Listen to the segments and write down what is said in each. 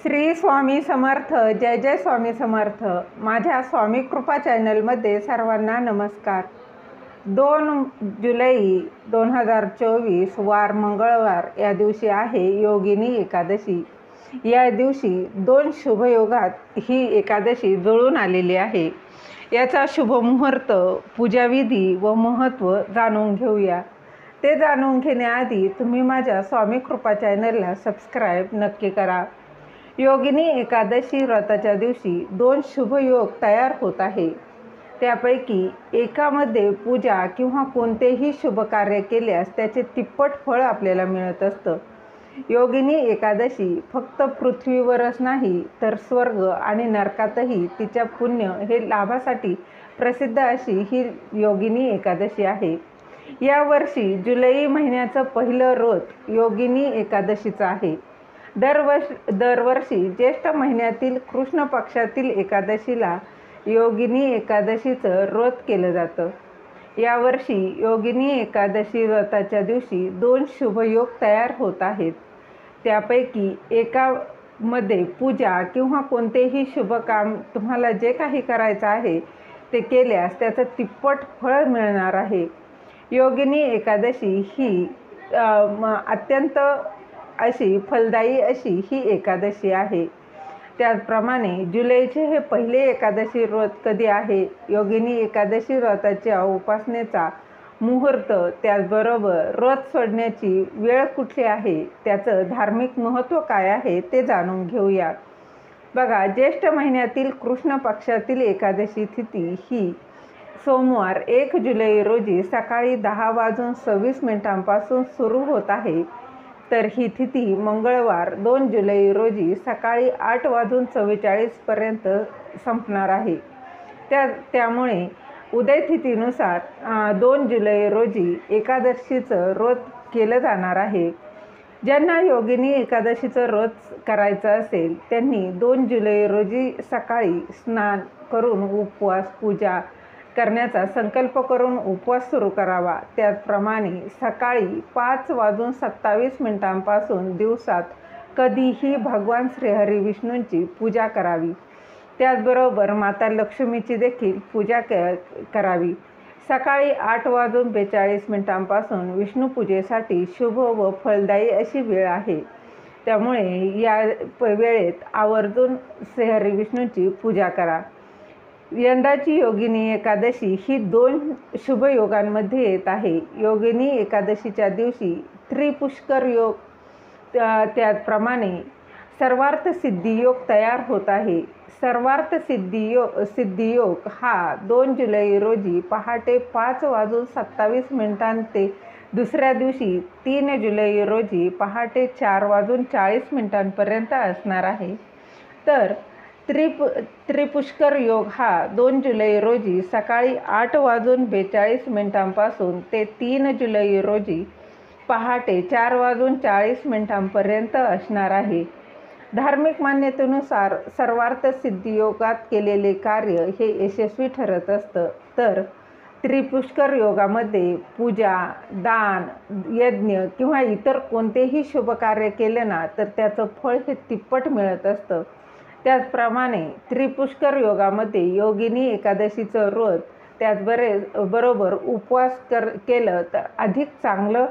श्री स्वामी समर्थ. जय जय स्वामी समर्थ. माझ्या स्वामी कृपा चॅनलमध्ये सर्वांना नमस्कार. 2 जुलै 2024 वार मंगळवार या दिवशी आहे योगिनी एकादशी. या दिवशी 2 शुभयोगात ही एकादशी जुळून आलेली आहे. याचा शुभ मुहूर्त, पूजाविधी व महत्त्व जाणून घेऊया. ते जाणून घेण्याआधी तुम्ही माझ्या स्वामी कृपा चॅनलला सबस्क्राईब नक्की करा. योगिनी एकादशी व्रताच्या दिवशी 2 शुभयोग तयार होत आहे. त्यापैकी एकामध्ये पूजा किंवा कोणतेही शुभ कार्य केल्यास त्याचे तिप्पट फळ आपल्याला मिळत असतं. योगिनी एकादशी फक्त पृथ्वीवरच नाही तर स्वर्ग आणि नरकातही तिच्या पुण्य हे लाभासाठी प्रसिद्ध अशी ही योगिनी एकादशी आहे. यावर्षी जुलै महिन्याचं पहिलं व्रत योगिनी एकादशीचं आहे. दरवर्षी ज्येष्ठ महिन्यातील कृष्ण पक्षातील एकादशीला योगिनी एकादशीचं व्रत केलं जातं. यावर्षी योगिनी एकादशी व्रताच्या दिवशी 2 शुभयोग तयार होत आहेत. त्यापैकी एकामध्ये पूजा किंवा कोणतेही शुभ काम तुम्हाला जे काही करायचं आहे ते केल्यास त्याचं तिप्पट फळ मिळणार आहे. योगिनी एकादशी ही अत्यंत अशी फलदायी अशी ही एकादशी आहे. त्याचप्रमाणे जुलैचे हे पहिले एकादशी व्रत कधी आहे, योगिनी एकादशी व्रताच्या उपासनेचा मुहूर्त, त्याचबरोबर व्रत सोडण्याची वेळ कुठली आहे, त्याचं धार्मिक महत्त्व काय आहे ते जाणून घेऊया. बघा, ज्येष्ठ महिन्यातील कृष्ण पक्षातील एकादशी तिथी ही सोमवार 1 जुलै रोजी सकाळी 10:26 सुरू होत आहे. तर ही तिथी मंगळवार 2 जुलै रोजी सकाळी 8:44 संपणार आहे. त्यामुळे उदयतिथीनुसार 2 जुलै रोजी एकादशीचं व्रत केलं जाणार आहे. ज्यांना योगिनी एकादशीचं व्रत करायचं असेल त्यांनी 2 जुलै रोजी सकाळी स्नान करून उपवास पूजा करण्याचा संकल्प करून उपवास सुरू करावा. त्याचप्रमाणे सकाळी 5:27 दिवसात कधीही भगवान श्रीहरी विष्णूंची पूजा करावी. त्याचबरोबर माता लक्ष्मीची देखील पूजा करावी. सकाळी 8:42 विष्णुपूजेसाठी शुभ व फलदायी अशी वेळ आहे. त्यामुळे या वेळेत आवर्जून श्रीहरी विष्णूंची पूजा करा. यंदाची योगिनी एकादशी ही 2 शुभयोगांमध्ये येत आहे. योगिनी एकादशीच्या दिवशी त्रिपुष्कर योग, त्याचप्रमाणे सर्वार्थ सिद्धियोग तयार होत आहे. सर्वार्थ सिद्धियोग हा 2 जुलै रोजी पहाटे 5:27 ते दुसऱ्या दिवशी 3 जुलै रोजी पहाटे 4:40 असणार आहे. तर त्रिपुष्कर योग हा 2 जुलै रोजी सकाळी 8:42 ते 3 जुलै रोजी पहाटे 4:40 असणार आहे. धार्मिक मान्यतेनुसार सर्वार्थ सिद्धियोगात केलेले कार्य हे यशस्वी ठरत असतं. तर त्रिपुष्कर योगामध्ये पूजा, दान, यज्ञ किंवा इतर कोणतेही शुभ कार्य केलं ना तर त्याचं फळ हे तिप्पट मिळत असतं. त्याचप्रमाणे त्रिपुष्कर योगामध्ये योगिनी एकादशीचं व्रत त्याचबरोबर उपवास केलं तर अधिक चांगलं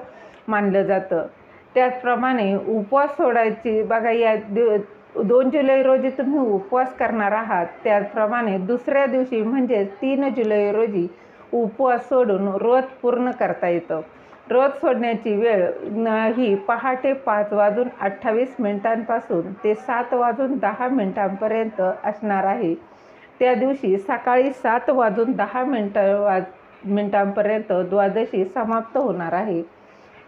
मानलं जातं. त्याचप्रमाणे उपवास सोडायची, बघा, या 2 जुलै रोजी तुम्ही उपवास करणार आहात. त्याचप्रमाणे दुसऱ्या दिवशी म्हणजे 3 जुलै रोजी उपवास सोडून व्रत पूर्ण करता येतं. व्रत सोडण्याची वेळ ही पहाटे 5:28 ते 7:10 असणार आहे. त्या दिवशी सकाळी 7:10 द्वादशी समाप्त होणार आहे.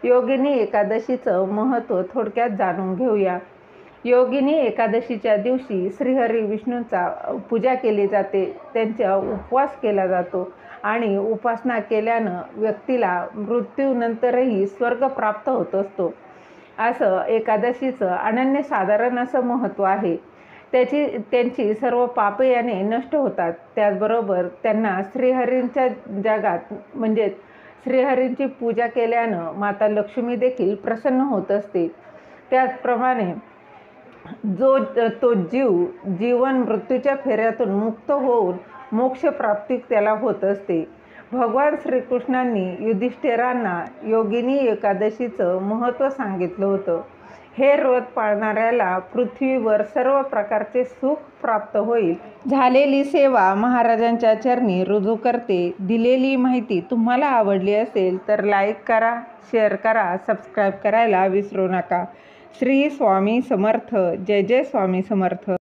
योगिनी एकादशीचं महत्त्व थोडक्यात जाणून घेऊया. योगिनी एकादशीच्या दिवशी श्रीहरी विष्णूंचा पूजा केली जाते, त्यांचा उपवास केला जातो आणि उपासना केल्यानं व्यक्तीला मृत्यूनंतरही स्वर्ग प्राप्त होत असतो. असं एकादशीचं अनन्यसाधारण असं महत्त्व आहे. त्यांची सर्व पापे याने नष्ट होतात. त्याचबरोबर त्यांना श्रीहरींच्या जगात म्हणजे श्रीहरींची पूजा केल्यानं माता लक्ष्मी देखील प्रसन्न होत असते. त्याचप्रमाणे तो जीव जीवन मृत्यूच्या फेऱ्यातून मुक्त होऊन मोक्षप्राप्ती त्याला होत असते. भगवान श्रीकृष्णांनी युधिष्ठिरांना योगिनी एकादशीचं महत्त्व सांगितलं होतं. हे व्रत पाळणाऱ्याला पृथ्वीवर सर्व प्रकारचे सुख प्राप्त होईल. झालेली सेवा महाराजांच्या चरणी रुजू करते. दिलेली माहिती तुम्हाला आवडली असेल तर लाईक करा, शेअर करा, सबस्क्राईब करायला विसरू नका. श्री स्वामी समर्थ. जय जय स्वामी समर्थ.